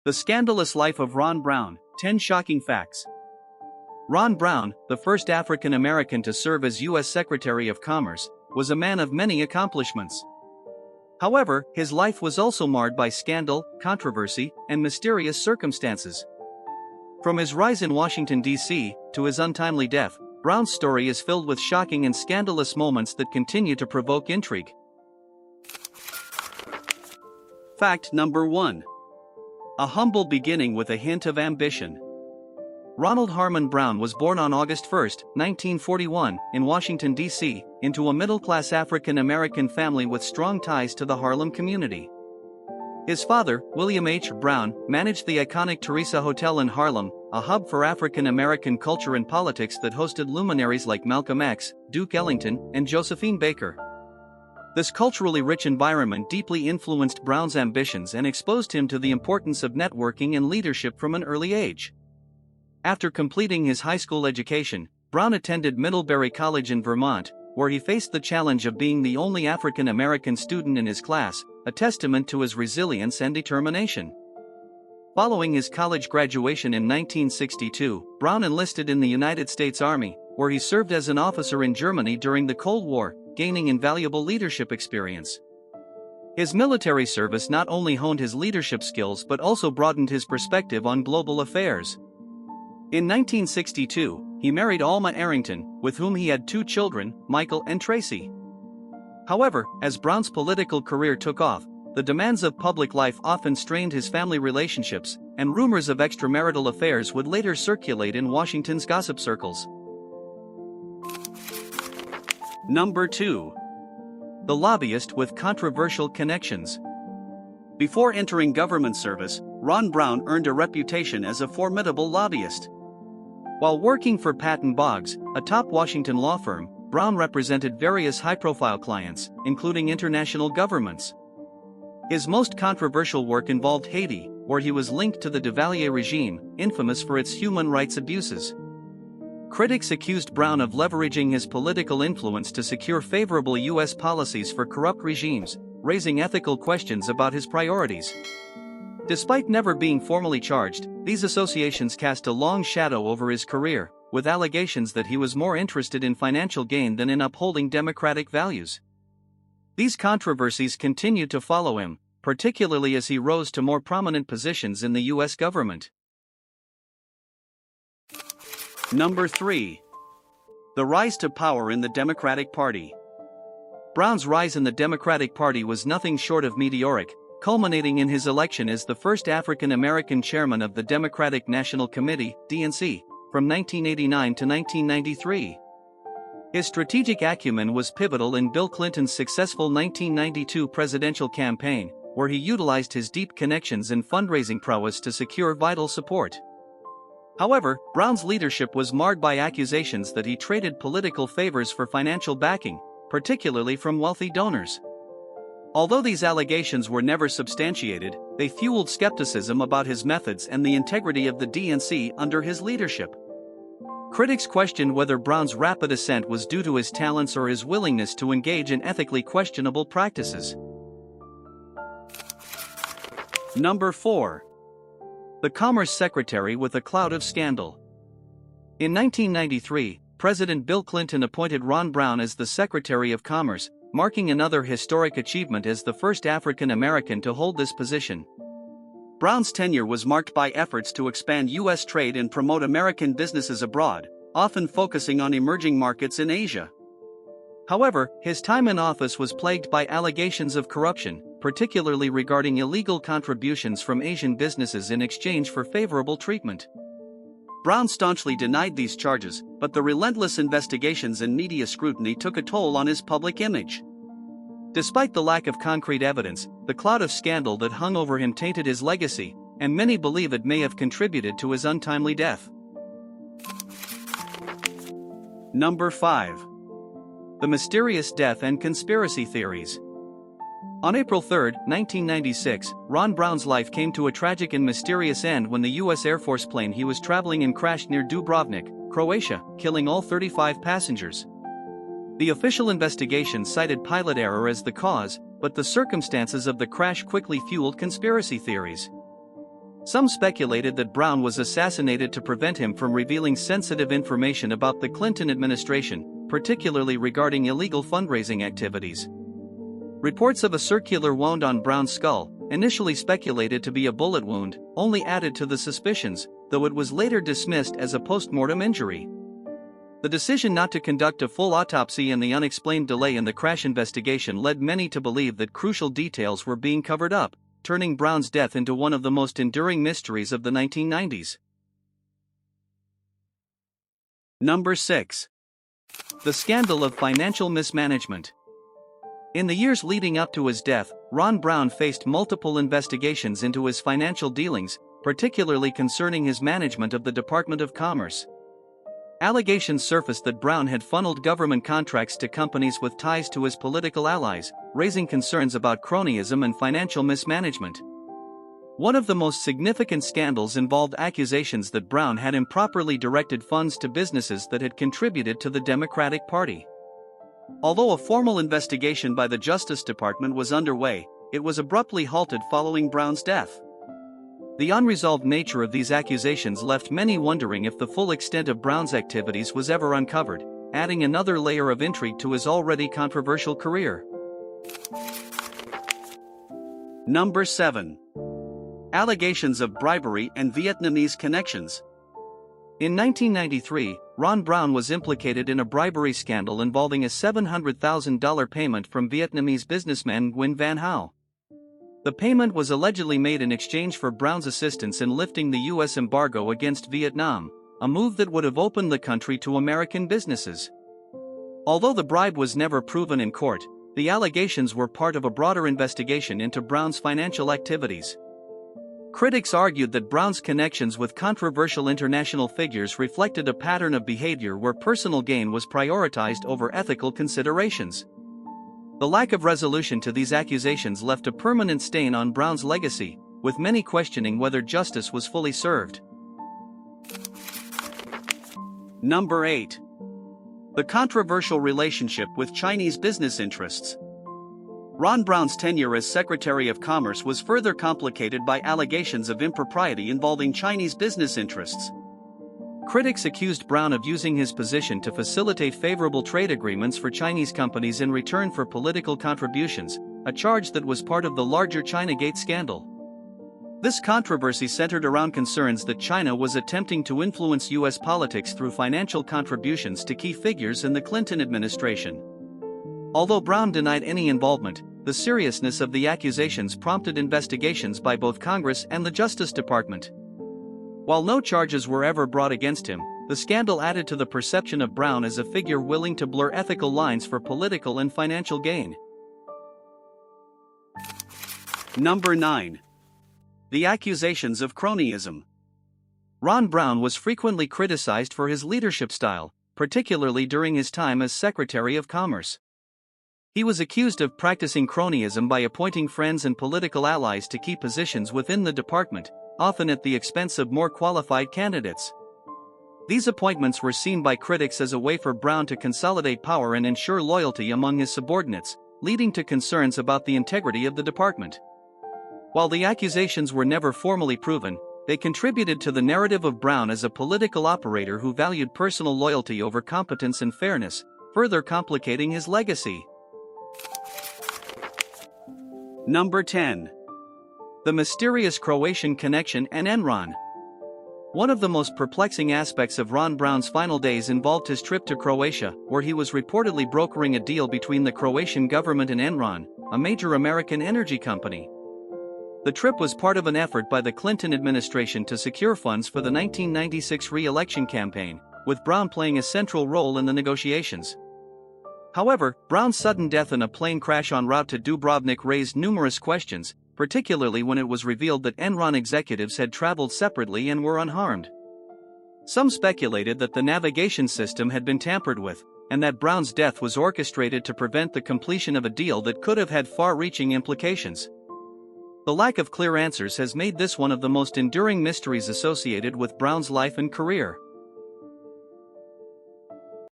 The Scandalous Life of Ron Brown, 10 Shocking Facts. Ron Brown, the first African American to serve as U.S. Secretary of Commerce, was a man of many accomplishments. However, his life was also marred by scandal, controversy, and mysterious circumstances. From his rise in Washington, D.C., to his untimely death, Brown's story is filled with shocking and scandalous moments that continue to provoke intrigue. Fact number 1. A humble beginning with a hint of ambition. Ronald Harmon Brown was born on August 1, 1941, in Washington, D.C., into a middle-class African-American family with strong ties to the Harlem community. His father, William H. Brown, managed the iconic Teresa Hotel in Harlem, a hub for African-American culture and politics that hosted luminaries like Malcolm X, Duke Ellington, and Josephine Baker. This culturally rich environment deeply influenced Brown's ambitions and exposed him to the importance of networking and leadership from an early age. After completing his high school education, Brown attended Middlebury College in Vermont, where he faced the challenge of being the only African American student in his class, a testament to his resilience and determination. Following his college graduation in 1962, Brown enlisted in the United States Army, where he served as an officer in Germany during the Cold War, gaining invaluable leadership experience. His military service not only honed his leadership skills but also broadened his perspective on global affairs. In 1962, he married Alma Arrington, with whom he had 2 children, Michael and Tracy. However, as Brown's political career took off, the demands of public life often strained his family relationships, and rumors of extramarital affairs would later circulate in Washington's gossip circles. Number 2. The Lobbyist with Controversial Connections. Before entering government service, Ron Brown earned a reputation as a formidable lobbyist. While working for Patton Boggs, a top Washington law firm, Brown represented various high-profile clients, including international governments. His most controversial work involved Haiti, where he was linked to the Duvalier regime, infamous for its human rights abuses. Critics accused Brown of leveraging his political influence to secure favorable U.S. policies for corrupt regimes, raising ethical questions about his priorities. Despite never being formally charged, these associations cast a long shadow over his career, with allegations that he was more interested in financial gain than in upholding democratic values. These controversies continued to follow him, particularly as he rose to more prominent positions in the U.S. government. Number 3. The rise to power in the Democratic Party. Brown's rise in the Democratic Party was nothing short of meteoric, culminating in his election as the first African American chairman of the Democratic National Committee, DNC, from 1989 to 1993. His strategic acumen was pivotal in Bill Clinton's successful 1992 presidential campaign, where he utilized his deep connections and fundraising prowess to secure vital support. However, Brown's leadership was marred by accusations that he traded political favors for financial backing, particularly from wealthy donors. Although these allegations were never substantiated, they fueled skepticism about his methods and the integrity of the DNC under his leadership. Critics questioned whether Brown's rapid ascent was due to his talents or his willingness to engage in ethically questionable practices. Number 4. The Commerce Secretary with a cloud of scandal. In 1993, President Bill Clinton appointed Ron Brown as the Secretary of Commerce, marking another historic achievement as the first African American to hold this position. Brown's tenure was marked by efforts to expand U.S. trade and promote American businesses abroad, often focusing on emerging markets in Asia. However, his time in office was plagued by allegations of corruption, particularly regarding illegal contributions from Asian businesses in exchange for favorable treatment. Brown staunchly denied these charges, but the relentless investigations and media scrutiny took a toll on his public image. Despite the lack of concrete evidence, the cloud of scandal that hung over him tainted his legacy, and many believe it may have contributed to his untimely death. Number 5. The Mysterious Death and Conspiracy Theories. On April 3, 1996, Ron Brown's life came to a tragic and mysterious end when the U.S. Air Force plane he was traveling in crashed near Dubrovnik, Croatia, killing all 35 passengers. The official investigation cited pilot error as the cause, but the circumstances of the crash quickly fueled conspiracy theories. Some speculated that Brown was assassinated to prevent him from revealing sensitive information about the Clinton administration, particularly regarding illegal fundraising activities. Reports of a circular wound on Brown's skull, initially speculated to be a bullet wound, only added to the suspicions, though it was later dismissed as a post-mortem injury. The decision not to conduct a full autopsy and the unexplained delay in the crash investigation led many to believe that crucial details were being covered up, turning Brown's death into one of the most enduring mysteries of the 1990s. Number 6. The scandal of financial mismanagement. In the years leading up to his death, Ron Brown faced multiple investigations into his financial dealings, particularly concerning his management of the Department of Commerce. Allegations surfaced that Brown had funneled government contracts to companies with ties to his political allies, raising concerns about cronyism and financial mismanagement. One of the most significant scandals involved accusations that Brown had improperly directed funds to businesses that had contributed to the Democratic Party. Although a formal investigation by the Justice Department was underway, it was abruptly halted following Brown's death. The unresolved nature of these accusations left many wondering if the full extent of Brown's activities was ever uncovered, adding another layer of intrigue to his already controversial career. Number 7. Allegations of bribery and Vietnamese connections. In 1993, Ron Brown was implicated in a bribery scandal involving a $700,000 payment from Vietnamese businessman Nguyen Van Hao. The payment was allegedly made in exchange for Brown's assistance in lifting the U.S. embargo against Vietnam, a move that would have opened the country to American businesses. Although the bribe was never proven in court, the allegations were part of a broader investigation into Brown's financial activities. Critics argued that Brown's connections with controversial international figures reflected a pattern of behavior where personal gain was prioritized over ethical considerations. The lack of resolution to these accusations left a permanent stain on Brown's legacy, with many questioning whether justice was fully served. Number 8. The controversial relationship with Chinese business interests. Ron Brown's tenure as Secretary of Commerce was further complicated by allegations of impropriety involving Chinese business interests. Critics accused Brown of using his position to facilitate favorable trade agreements for Chinese companies in return for political contributions, a charge that was part of the larger Chinagate scandal. This controversy centered around concerns that China was attempting to influence U.S. politics through financial contributions to key figures in the Clinton administration. Although Brown denied any involvement, the seriousness of the accusations prompted investigations by both Congress and the Justice Department. While no charges were ever brought against him, the scandal added to the perception of Brown as a figure willing to blur ethical lines for political and financial gain. Number 9. The accusations of cronyism. Ron Brown was frequently criticized for his leadership style, particularly during his time as Secretary of Commerce. He was accused of practicing cronyism by appointing friends and political allies to key positions within the department, often at the expense of more qualified candidates. These appointments were seen by critics as a way for Brown to consolidate power and ensure loyalty among his subordinates, leading to concerns about the integrity of the department. While the accusations were never formally proven, they contributed to the narrative of Brown as a political operator who valued personal loyalty over competence and fairness, further complicating his legacy. Number 10. The mysterious Croatian connection and Enron. One of the most perplexing aspects of Ron Brown's final days involved his trip to Croatia, where he was reportedly brokering a deal between the Croatian government and Enron, a major American energy company. The trip was part of an effort by the Clinton administration to secure funds for the 1996 re-election campaign, with Brown playing a central role in the negotiations. However, Brown's sudden death in a plane crash en route to Dubrovnik raised numerous questions, particularly when it was revealed that Enron executives had traveled separately and were unharmed. Some speculated that the navigation system had been tampered with, and that Brown's death was orchestrated to prevent the completion of a deal that could have had far-reaching implications. The lack of clear answers has made this one of the most enduring mysteries associated with Brown's life and career.